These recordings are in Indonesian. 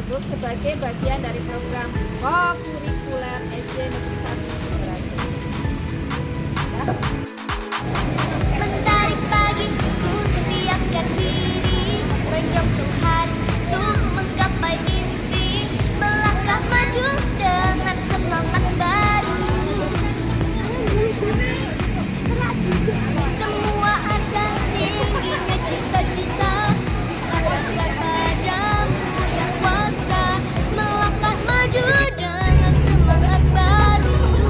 tersebut sebagai bagian dari program kokurikuler SD Negeri 1 Sumberajaya. Ya. Menarik pagi, ku siapkan diri, menyongsong hari untuk menggapai mimpi, melangkah maju dengan semangat baru. Semua asa tingginya cita-cita diserahkan padamu yang kuasa, melangkah maju dengan semangat baru.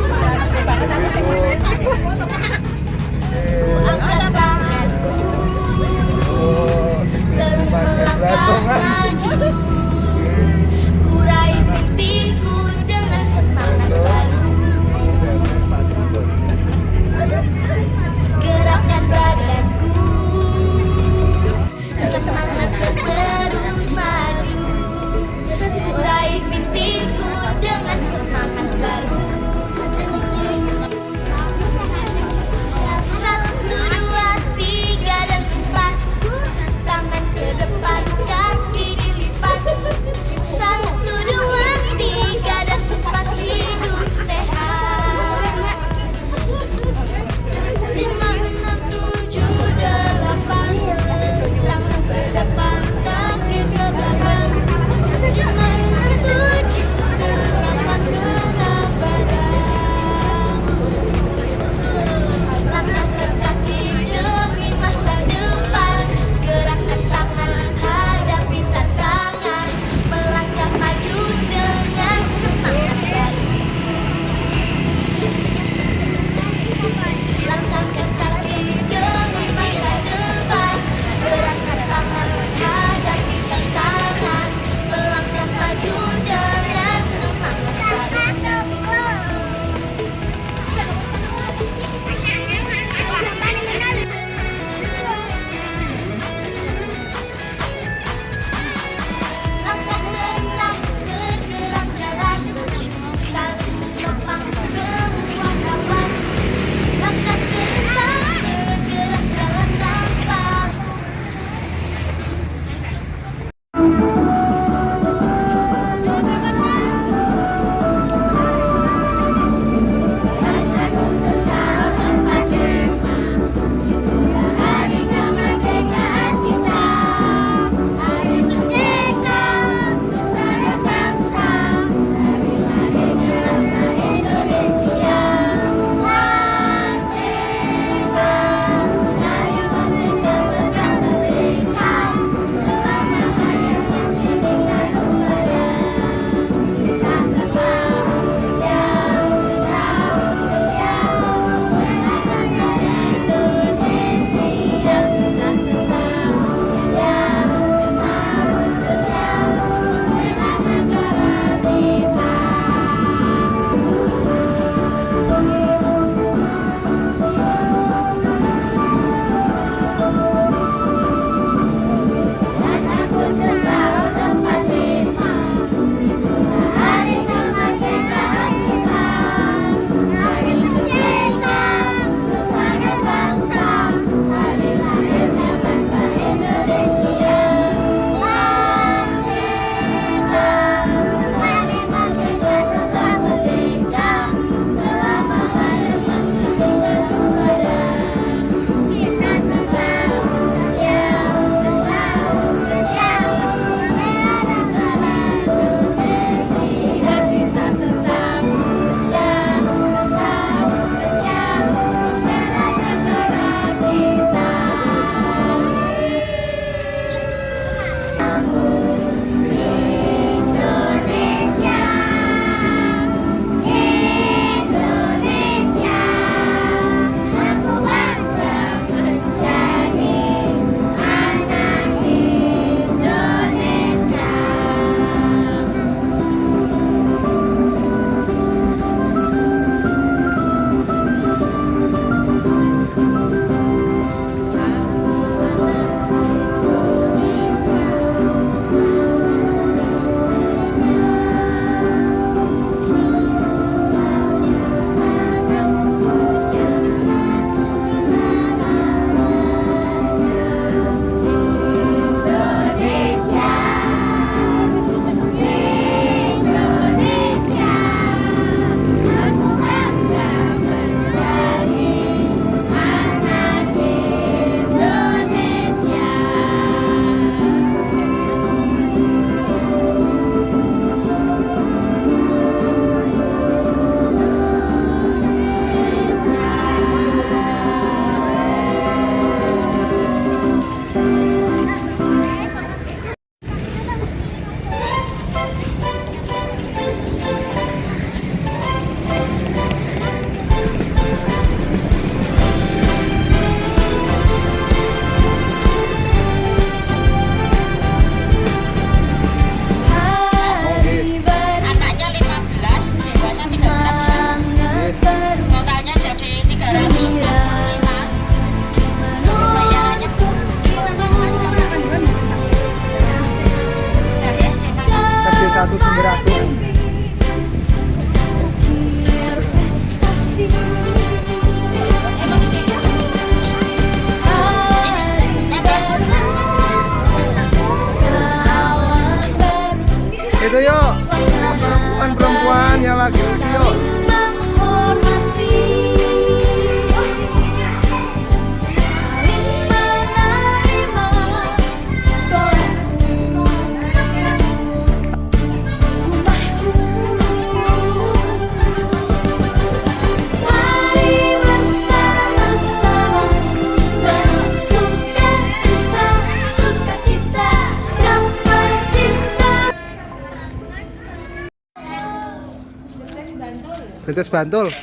Universitas Bantul. Oke,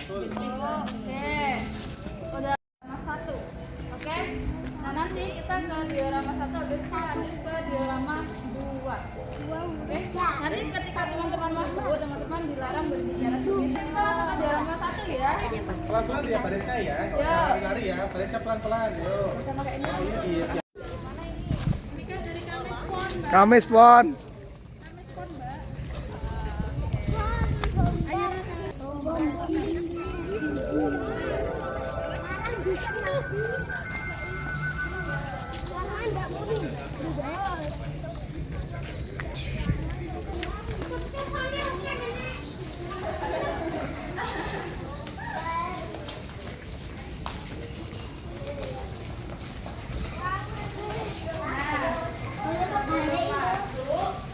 udah diorama 1. Oke, nah nanti kita ke diorama 1, habis itu lanjut ke diorama 2. Oke, nanti ketika teman-teman masuk, teman-teman dilarang berbicara sendiri. Kita masuk ke diorama 1 ya. Pelan-pelan ya Vanessa ya. Nggak usah lari-lari ya. Vanessa pelan-pelan. Yuk. Sama kayak ini. Iya. Kamis Pon.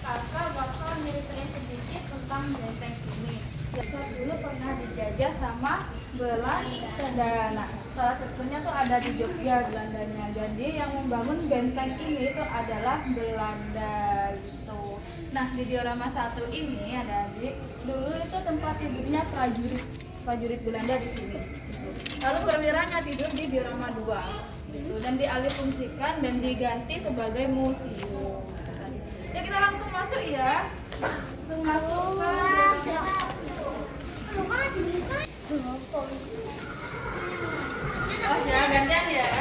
Kakak bakal nyeritain sedikit tentang benteng ini. Biasa dulu pernah dijajah sama Belanda. Nah, salah satunya tuh ada di Jogja, Belandanya. Jadi yang membangun benteng ini tuh adalah Belanda gitu. Nah, di diorama 1 ini ada adik. Dulu itu tempat tidurnya prajurit Belanda di sini. Lalu perwiranya tidur di diorama 2. Gitu. Dan dialihfungsikan dan diganti sebagai museum. Ya kita langsung masuk ya. Langsung masuk ke oh ya, gantian ya.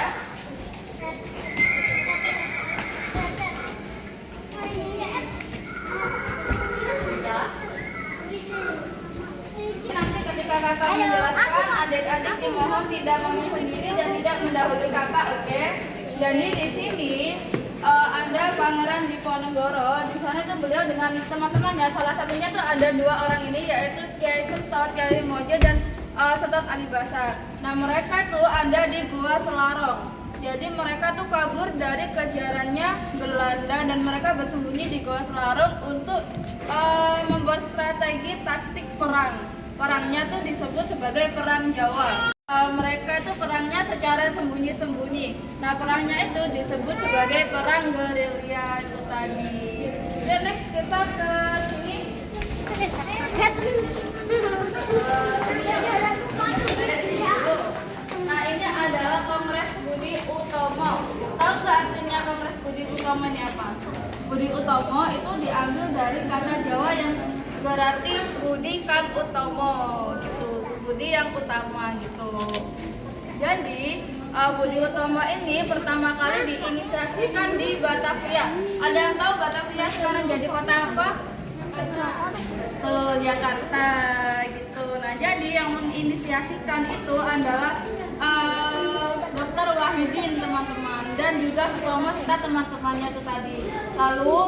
Nanti ketika kakak menjelaskan, adik-adik dimohon tidak ngomong sendiri dan tidak mendahului kakak, oke? Jadi di sini ada Pangeran Diponegoro. Di sana itu beliau dengan teman-temannya. Salah satunya tuh ada 2 orang ini, yaitu Kiai Setot, Kiai Mojo dan Setot Alibasar. Nah mereka tuh ada di Gua Selarong. Jadi mereka tuh kabur dari kejarannya Belanda dan mereka bersembunyi di Gua Selarong untuk membuat strategi taktik perang. Perangnya tuh disebut sebagai Perang Jawa. Mereka itu perangnya secara sembunyi-sembunyi. Nah perangnya itu disebut sebagai perang gerilya itu tadi. Ya next kita ke sini. Nah ini adalah Kongres Budi Utomo. Tahu nggak artinya Kongres Budi Utomo ini apa? Budi Utomo itu diambil dari kata Jawa yang berarti Budi Kang Utomo gitu. Budi yang utama gitu. Jadi Budi Utomo ini pertama kali diinisiasikan di Batavia. Ada yang tahu Batavia sekarang jadi kota apa? Betul, Jakarta gitu. Nah jadi yang menginisiasikan itu adalah Dr. Wahidin teman-teman dan juga Sutomo kita teman-temannya itu tadi. Lalu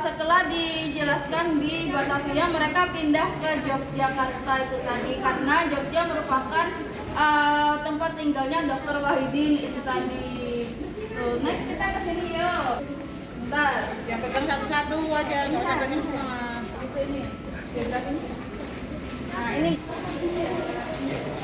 setelah dijelaskan di Batavia mereka pindah ke Yogyakarta itu tadi karena Jogja merupakan tempat tinggalnya Dr. Wahidin itu tadi. Tuh, next kita ke sini yuk. Bentar, Yang pegang satu-satu aja, nggak usah banyak semua. itu ini. Geografi ini. Nah, ini.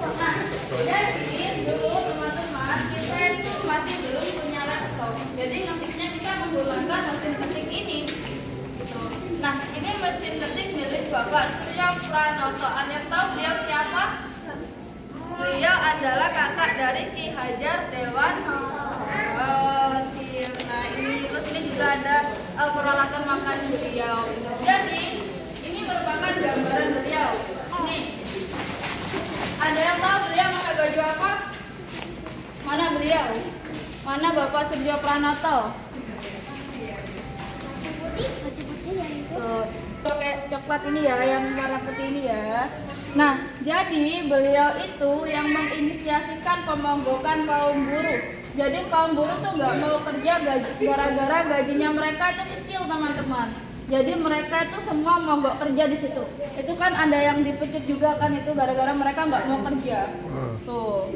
Nah, jadi dulu teman-teman kita itu masih belum punya laptop. Jadi ngetiknya kita menggunakan mesin ketik ini. Gitu. Nah, ini mesin ketik milik Bapak Surya Pranoto. Ada yang tahu beliau siapa? Beliau adalah kakak dari Ki Hajar Dewan. Nah ini terus ini juga ada peralatan makan beliau. Jadi ini merupakan gambaran beliau. Nih, ada yang tahu beliau pakai baju apa? Mana beliau? Mana Bapak Surya Pranoto? Tuh, pakai coklat ini ya, yang warna putih ini ya. Nah, jadi beliau itu yang menginisiasikan pemonggokan kaum buruh. Jadi kaum buruh tuh nggak mau kerja gara-gara gajinya mereka itu kecil teman-teman. Jadi mereka itu semua mogok kerja di situ. Itu kan ada yang dipecut juga kan itu gara-gara mereka nggak mau kerja. Tuh.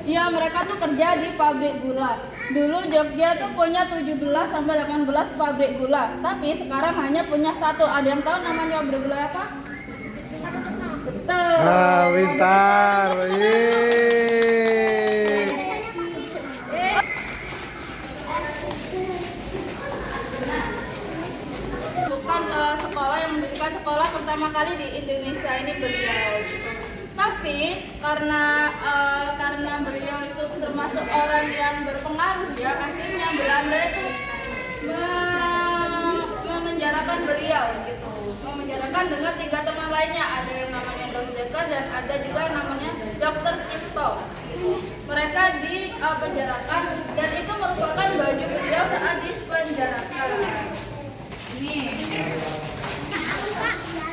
Iya mereka tuh kerja di pabrik gula. Dulu Jogja tuh punya 17 sampai 18 pabrik gula. Tapi sekarang hanya punya 1. Ada yang tahu namanya pabrik gula apa? Betul. Pintar. Bukan sekolah yang mendirikan sekolah pertama kali di Indonesia ini beliau gitu. Tapi karena beliau itu termasuk orang yang berpengaruh ya, akhirnya Belanda itu memenjarakan beliau gitu, memenjarakan dengan 3 teman lainnya, ada yang namanya Dekker dan ada juga yang namanya Dr. Cipto. Mereka dipenjarakan dan itu merupakan baju beliau saat dipenjarakan. Ini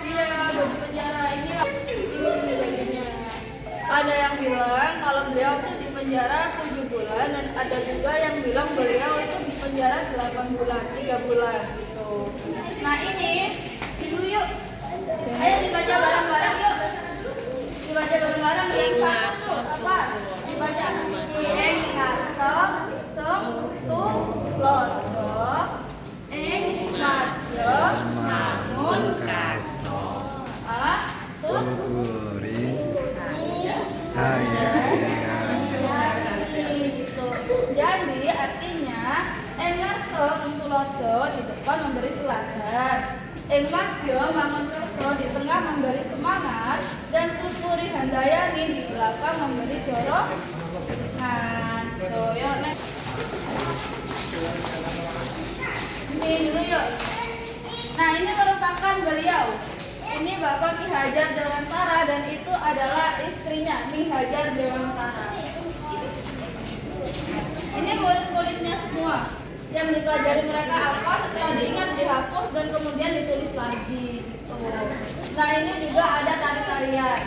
dia baju penjara ini bajunya. Ada yang bilang kalau beliau itu dipenjara 7 bulan dan ada juga yang bilang beliau itu dipenjara 8 bulan, 3 bulan gitu. Nah ini dulu yuk, ayo dibaca bareng-bareng yuk. Dibaca bareng-bareng yang satu tuh apa? Dibaca. Eng ngasong song tu londo eng majo namun Tuturi gitu. Jadi artinya engaso untuk lodo di depan memberi teladan, engmajo bangun kerso di tengah memberi semangat, dan tuturi handayani di belakang memberi jorok. Nah, tuh yuk next. Ini dulu yuk. Nah ini merupakan beliau. Ini Bapak Ki Hajar Dewantara dan itu adalah istrinya Ki Hajar Dewantara. Ini murid-muridnya semua. Yang dipelajari mereka apa, setelah diingat dihapus dan kemudian ditulis lagi gitu. Nah ini juga ada tari-tarian.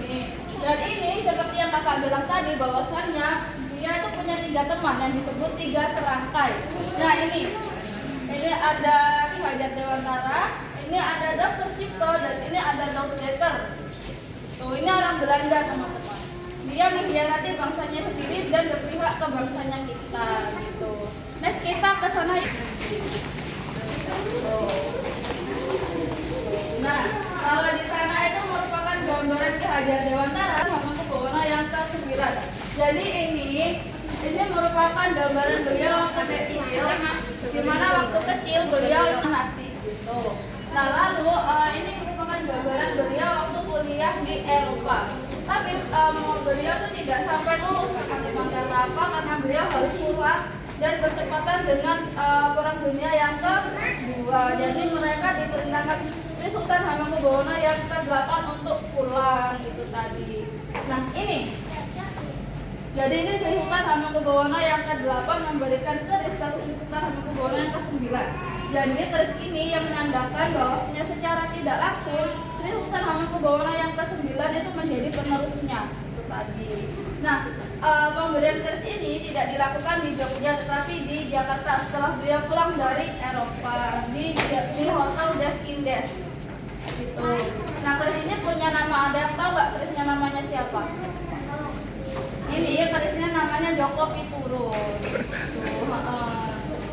Ini. Dan ini seperti yang kakak bilang tadi bahwasannya dia itu punya 3 teman yang disebut 3 serangkai. Nah ini ada Ki Hajar Dewantara, ini ada Dr. Cipto dan ini ada Dekker. Tuh ini orang Belanda teman-teman. Dia mengkhianati bangsanya sendiri dan berpihak ke bangsanya kita gitu. Next kita ke sana yuk. Nah, kalau di sana itu merupakan gambaran Ki Hajar Dewantara Hamengkubuwono yang ke-9. Jadi ini merupakan gambaran beliau waktu kecil, di mana waktu kecil beliau itu nasi gitu. Nah lalu ini merupakan gambaran beliau waktu kuliah di Eropa. Tapi beliau itu tidak sampai lulus teman-teman. Karena apa? Karena beliau harus pulang dan bertepatan dengan Perang Dunia yang ke-2. Jadi mereka diperintahkan Sri Sultan Hamengkubuwono yang ke-8 untuk pulang gitu tadi. Nah ini. Jadi ini Sri Sultan Hamengkubuwono yang ke-8 memberikan keris ke Sri Sultan Hamengkubuwono yang ke-9. Jadi keris ini yang menandakan bahwa secara tidak langsung Sri Sultan Hamengkubuwono yang ke-9 itu menjadi penerusnya itu tadi. Nah, pemberian keris ini tidak dilakukan di Jogja tetapi di Jakarta setelah beliau pulang dari Eropa di Hotel Des Indes. Gitu. Nah, keris ini punya nama, ada yang tahu nggak kerisnya namanya siapa? Ini ya kerisnya namanya Joko Piturut.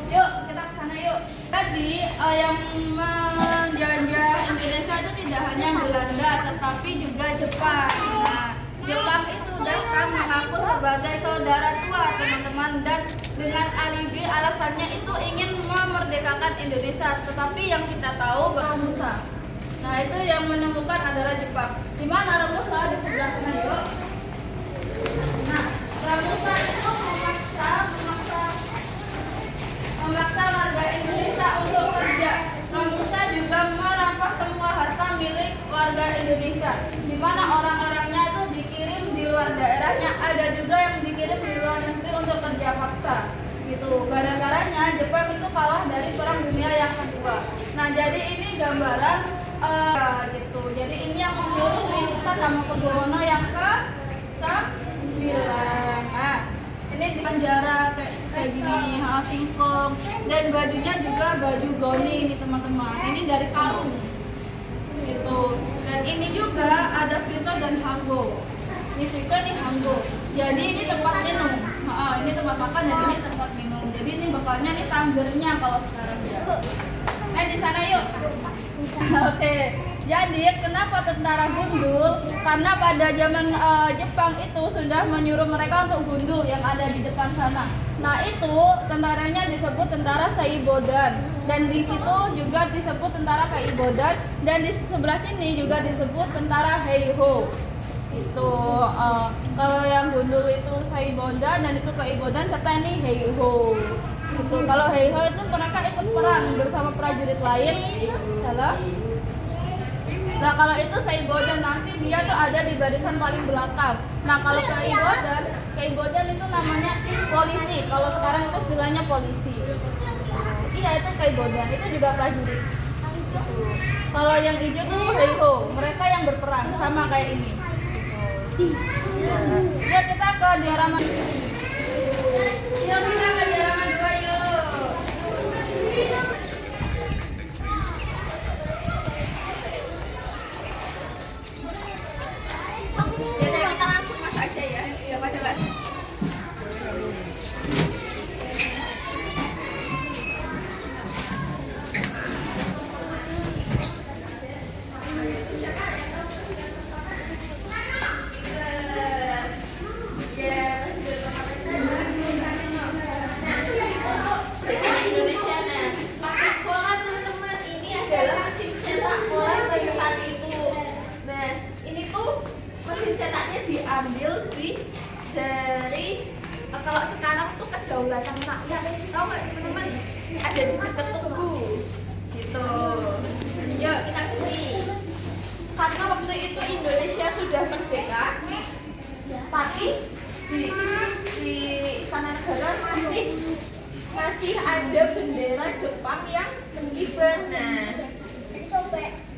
Yuk kita ke sana yuk. Tadi yang menjajah Indonesia itu tidak hanya Belanda tetapi juga Jepang. Nah, Jepang itu datang mengaku sebagai saudara tua teman-teman dan dengan alibi alasannya itu ingin memerdekakan Indonesia. Tetapi yang kita tahu bahwa Musa. Nah itu yang menemukan adalah Jepang. Di mana Romusa? Di sebelah sana yuk. Nah, Romusa itu memaksa warga Indonesia untuk kerja. Romusa juga merampas semua harta milik warga Indonesia, di mana orang-orangnya itu dikirim di luar daerahnya, ada juga yang dikirim di luar negeri untuk kerja paksa. Gitu. Gara-garanya Jepang itu kalah dari Perang Dunia yang kedua. Nah, jadi ini gambaran gitu. Jadi ini yang menyuruh Sri Sultan Hamengkubuwono yang ke-9. Nah, ini di penjara kayak gini, singkong, dan bajunya juga baju goni ini teman-teman. Ini dari kalung, gitu. Dan ini juga ada Suito dan Hanggo. Ini Suito, ini Hanggo. Jadi ini tempat minum. Ini tempat makan dan ini tempat minum. Jadi ini bakalnya ini tumblernya kalau sekarang ya. Di sana yuk. Oke, jadi kenapa tentara gundul? Karena pada zaman Jepang itu sudah menyuruh mereka untuk gundul yang ada di depan sana. Nah itu tentaranya disebut tentara Seibodan, dan di situ juga disebut tentara Keibodan, dan di sebelah sini juga disebut tentara Heiho. Itu kalau yang gundul itu Seibodan dan itu Keibodan, serta ini Heiho. Itu kalau Heiho itu mereka ikut perang bersama prajurit lain. Salah. Nah kalau itu Seibodan nanti dia tuh ada di barisan paling belakang. Nah kalau Keibodan itu namanya polisi. Kalau sekarang itu istilahnya polisi. Iya itu Keibodan, itu juga prajurit. Kalau yang hijau tuh Heiho, mereka yang berperang sama kayak ini. Ya kita ke diorama. Yuk kita ke diorama 2 yuk. Jadi kita langsung masuk aja ya. Udah pada nggak? Diambil dari kalau sekarang tuh kedaulatan rakyat, tahu nggak teman-teman? Ada di dekat Tugu, gitu. Yuk kita kesini. Karena waktu itu Indonesia sudah merdeka, tapi di Istana Negara masih ada bendera Jepang yang mengibar. Nah,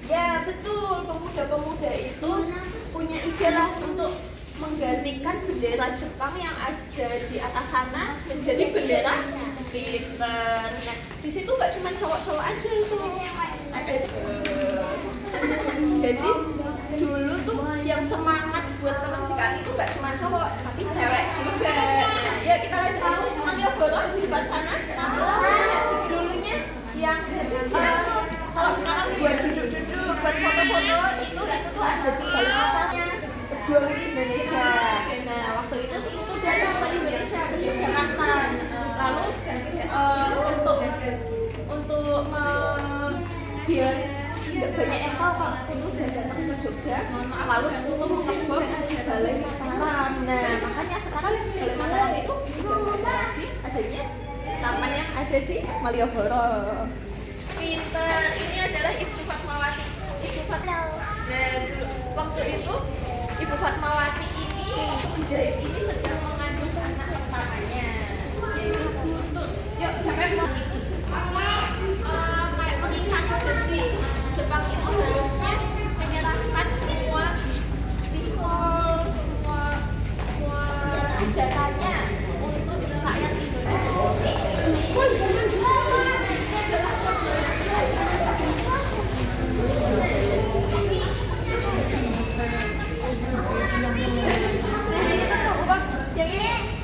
ya betul, pemuda-pemuda itu punya ide lah untuk menggantikan bendera Jepang yang ada di atas sana menjadi bendera Pinter. Nah, di situ nggak cuma cowok-cowok aja itu, ada jadi dulu tuh yang semangat buat kemerdekaan itu nggak cuma cowok, tapi cewek juga. Nah, ya kita lanjut Malioboro di depan sana. Dulunya yang kalau sekarang buat duduk-duduk, buat foto-foto itu tuh ada di balai matanya pejuang Indonesia. Nah waktu itu sekutu datang ke Indonesia ke Jakarta, lalu untuk biar tidak banyak yang tahu kalau sekutu sudah datang ke Jogja, lalu sekutu mengebom Balai Mataram. Nah makanya sekarang Balai Mataram itu sudah tidak ada lagi, adanya taman yang ada di Malioboro. Pinter, ini adalah Ibu Fatmawati. Dan waktu itu Ibu Fatmawati ini sedang mengandung anak pertamanya, yaitu Butut. Yuk, siapa yang mau itu Jepang kayak mengikat janji. Jepang itu harusnya menyerahkan semua pistol, semua senjatanya untuk rakyat Indonesia.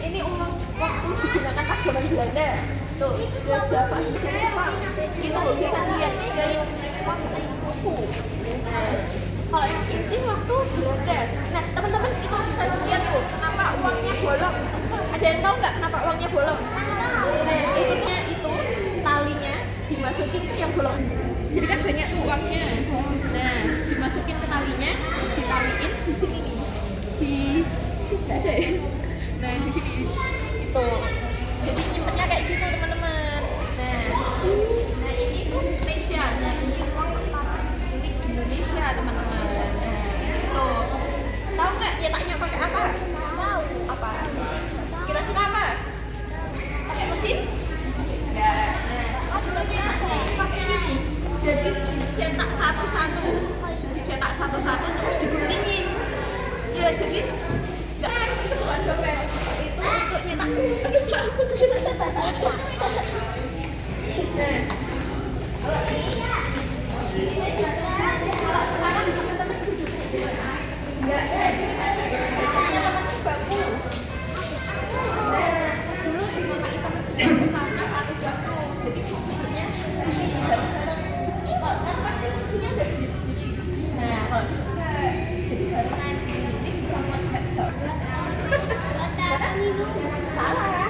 Ini uang waktu digunakan pas zaman Belanda. Tuh, Raja Pak Jepang. Itu bisa lihat dari buku. Nah, kalau yang ini waktu Belanda. Nah, teman-teman itu bisa dilihat tuh, kenapa uangnya bolong. Ada yang tahu nggak kenapa uangnya bolong? Nah, itu talinya dimasukin ke yang bolong. Jadi kan banyak tuh uangnya. Nah, dimasukin ke talinya, terus ditaliin di sini nih. Tidak ada ya? Nah, di sini itu. Jadi nyimpennya kayak gitu, teman-teman. Nah ini Indonesia. Nah, ini uang pertama milik Indonesia, teman-teman. Nah, itu. Tahu nggak cetaknya pakai apa? Tahu. Apa? Kira-kira apa? Pakai mesin? Enggak. Nah, cetaknya ini pakai ini. Jadi dicetak satu-satu. Dicetak satu-satu terus diguntingin. Ya, jadi itu bukan dompet. Itu untuk nyetak. Aduh, aku juga. Nah, kalau ini kalau sekarang teman-teman duduk enggak teman sebangku. Nah, dulu dipakai teman sebangku karena satu bangku, jadi duduknya di bareng-bareng. Kalau sekarang pasti Salah.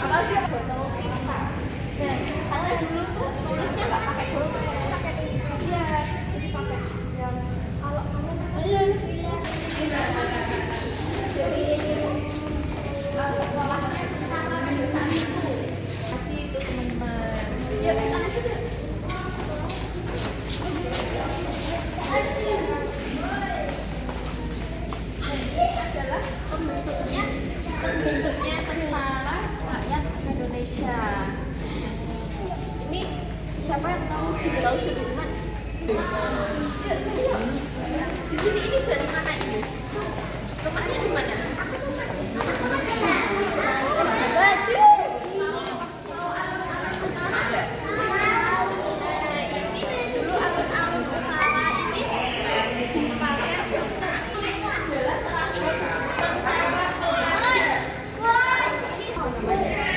Apalagi botol tinta. Nah, karena dulu tuh nulisnya nggak pakai huruf, pakai tinta. Iya, jadi pakai yang kalau kamu jadi sekolahnya sama besar itu. Tadi itu teman-teman. Ya, kita juga. Adalah pembentuknya Tentara Rakyat Indonesia. Ini siapa yang tahu Jenderal Sudirman? Ya, serius. Di sini ini dari mana ini? Rumahnya di mana? Aku tuh ini dulu alun-alun utara ini dipakai untuk adalah seragam tentara Belanda.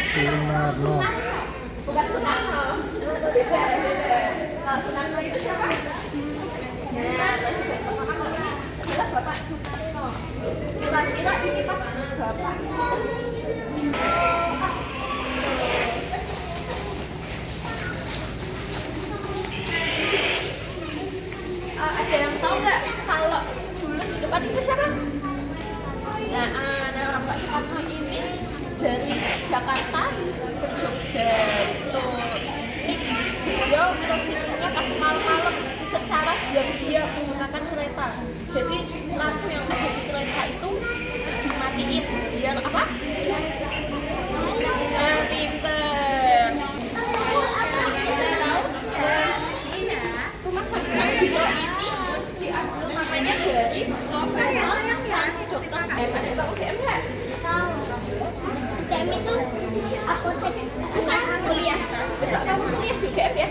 Sunarno. Bukan Soekarno, beda. Kalau Soekarno itu siapa? Nah, presiden pertama kali ini adalah Bapak Soekarno. Kira-kira ini pas Bapak ada yang tahu nggak kalau dulu di depan itu siapa? Nah, Bapak Soekarno ini dari Jakarta ke Jogja itu. Ini beliau ke sininya pas malam-malam secara diam-diam menggunakan kereta. Jadi lampu yang ada di kereta itu dimatiin biar apa? Pinter. Udah tahu? Iya. Rumah sakit Sarjito ini diambil namanya dari Profesor Dr. Ada tahu UGM nggak? UGM itu apotek. Bukan kuliah. Besok kamu kuliah di UGM ya?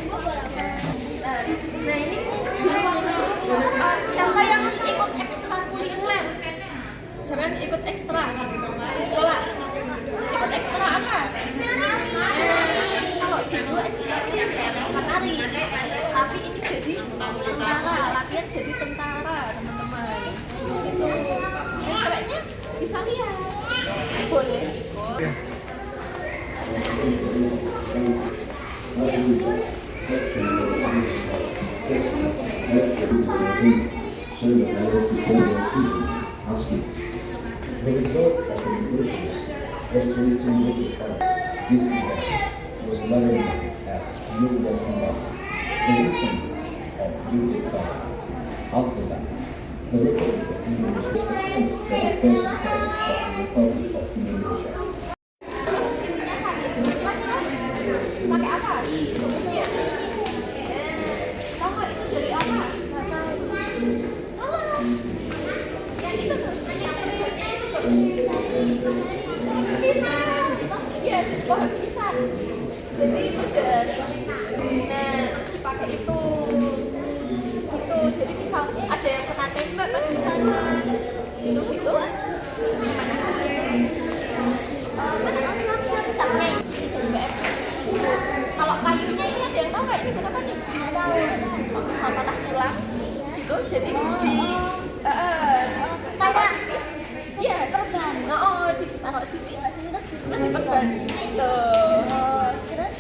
Nah ini dulu waktu siapa yang ikut ekstrakurikuler? Siapa yang ikut ekstra di sekolah? Ikut ekstra apa? Kalau dulu ekstrakurikuler menari, tapi ini jadi tentara, latihan jadi tentara teman-teman. Itu kayaknya bisa lihat, boleh ikut. The result of the negotiations was to return the power. This event was later known as Yugoslav Combat, the return of Yugoslavia. After that, the Republic of Indonesia was proclaimed the first republic of the Republic of Indonesia. Pakai apa? Iya. Tahu nggak itu dari apa? Yang itu tuh, yang kerjanya itu tuh. Pisang. Iya, dari pohon pisang. Jadi itu dari, terus dipakai itu. Gitu, jadi misal ada yang kena tembak pas di sana. Gitu. Gimana? Capnya kalau kayunya ini ada yang tahu nggak ini kenapa nih? Kalau misal patah tulang gitu jadi ditaruh sini, iya, ditaruh sini terus diperban gitu,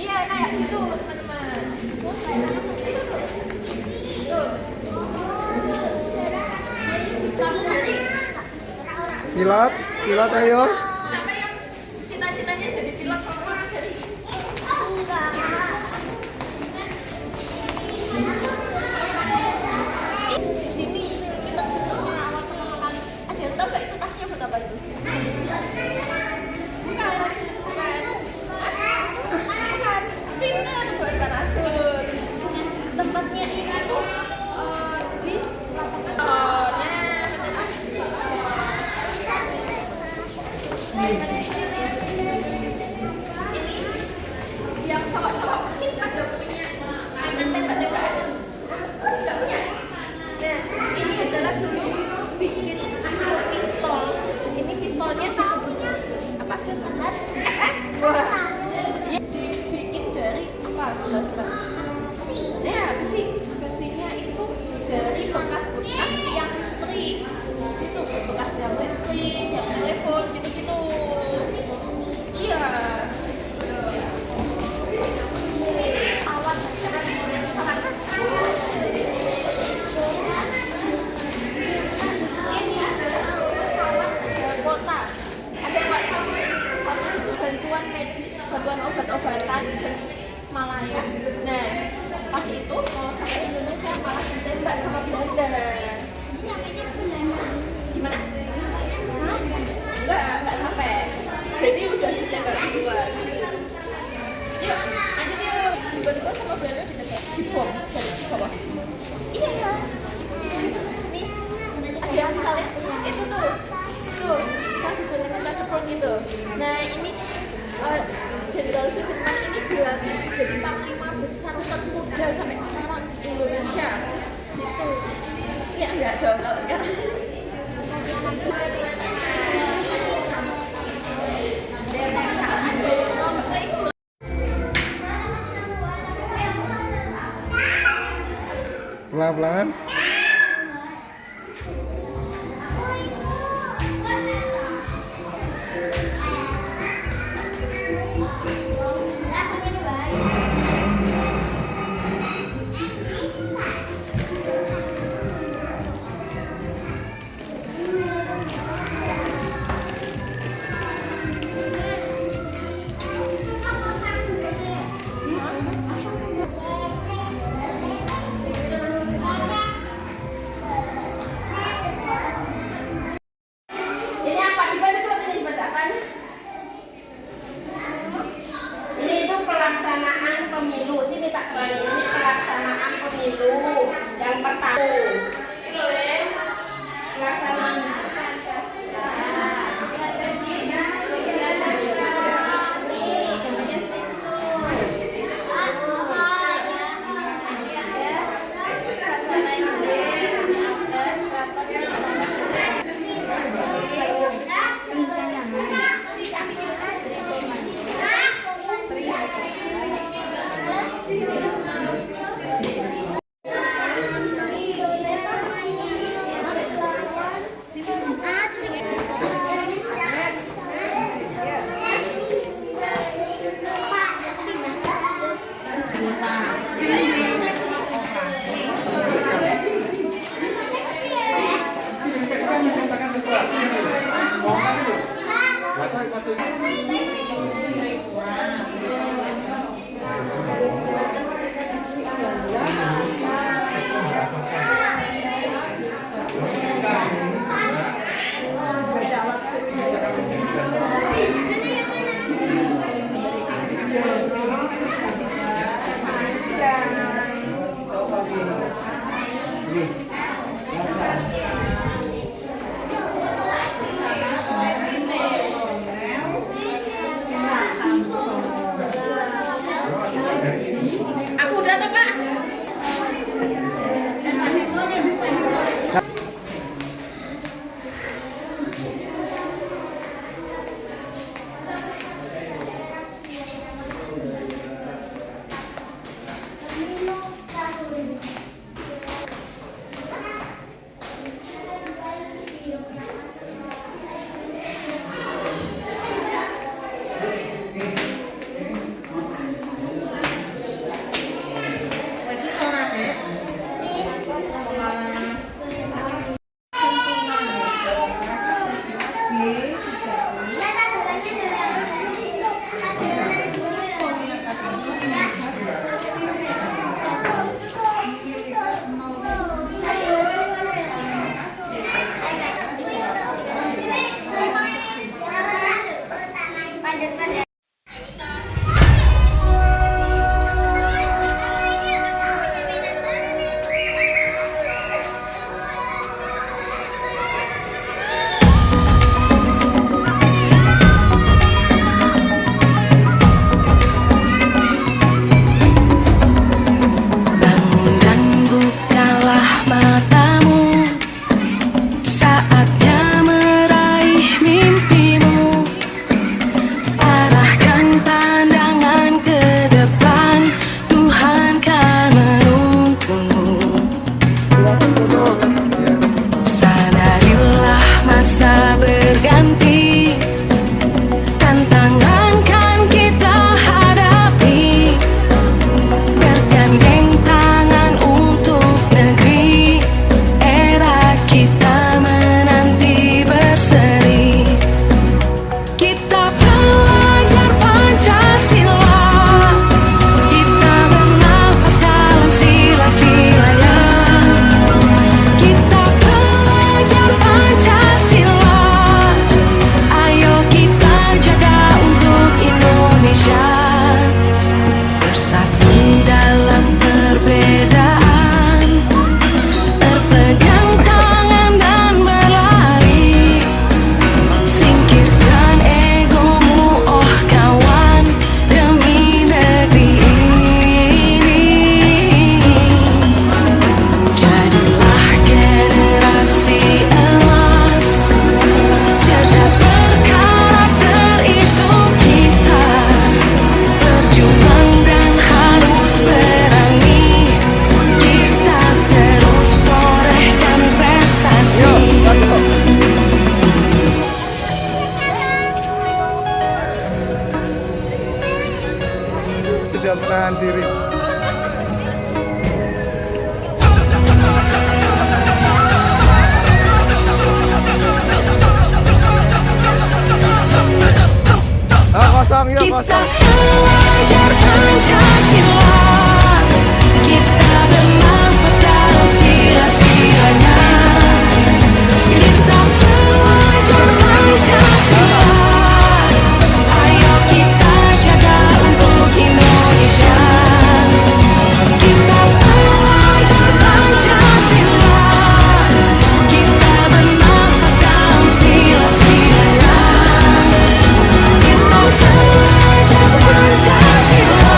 iya kayak gitu teman-teman. Itu tuh kamu dari Pilot ayo. siapa yang cita-citanya jadi pilot sama dari di sini kita bentuknya awal pertama kali ada yang tahu nggak itu tasnya buat apa itu? Bukan. Pintar buat parasut. Nah, tempatnya ini tuh di lapangan. Ini yang cowok-cowok mungkin ada punya mainan tembak-tembakan. Nggak punya. Nah, ini adalah dulu bikin pistol. Ini pistolnya tuh bantuan obat-obatan di Malaya. Nah, pas itu mau sampai Indonesia malah ditembak sama Belanda. Gimana? Hah? Enggak sampai. Jadi udah ditembak duluan. Yuk, lanjut yuk. Tiba-tiba sama Belanda ditembak, dibom dari bawah. Iya ya. Nih, ada misalnya itu tuh, kan dibenarkan ada perang gitu. Nah ini Jenderal Sudirman ini dilantik jadi panglima besar termuda sampai sekarang di Indonesia. Itu, ya enggak dong kalau sekarang. Pelan-pelan. Ini apa? Dibaca coba ini dibaca apa nih? Ini itu pelaksanaan pemilu. Sini tak terangin ini pelaksanaan pemilu yang pertama. Pelaksanaan. Aku udah tuh Pak. menahan diri. Ah, kosong yuk, Kita kosong. belajar Pancasila, kita bernafas dalam sila-silanya. Kita belajar Pancasila, ayo kita jaga untuk Indonesia. Kita belajar Pancasila, kita bernafas dalam sila-silanya. Kita belajar Pancasila,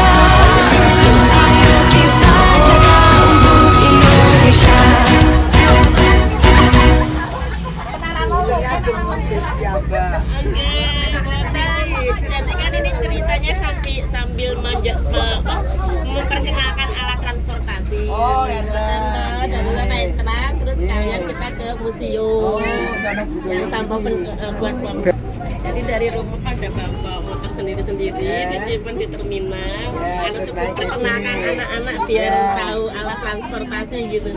ayo kita jaga untuk Indonesia. Jadi kan ini ceritanya sambil memperkenalkan alat transportasi. Oh, ya. Dari naik truk, terus sekalian kita ke museum yang tanpa buat bambu. Jadi dari rumah ada bawa motor sendiri-sendiri, disimpan di terminal. Karena untuk memperkenalkan anak-anak biar tahu alat transportasi gitu.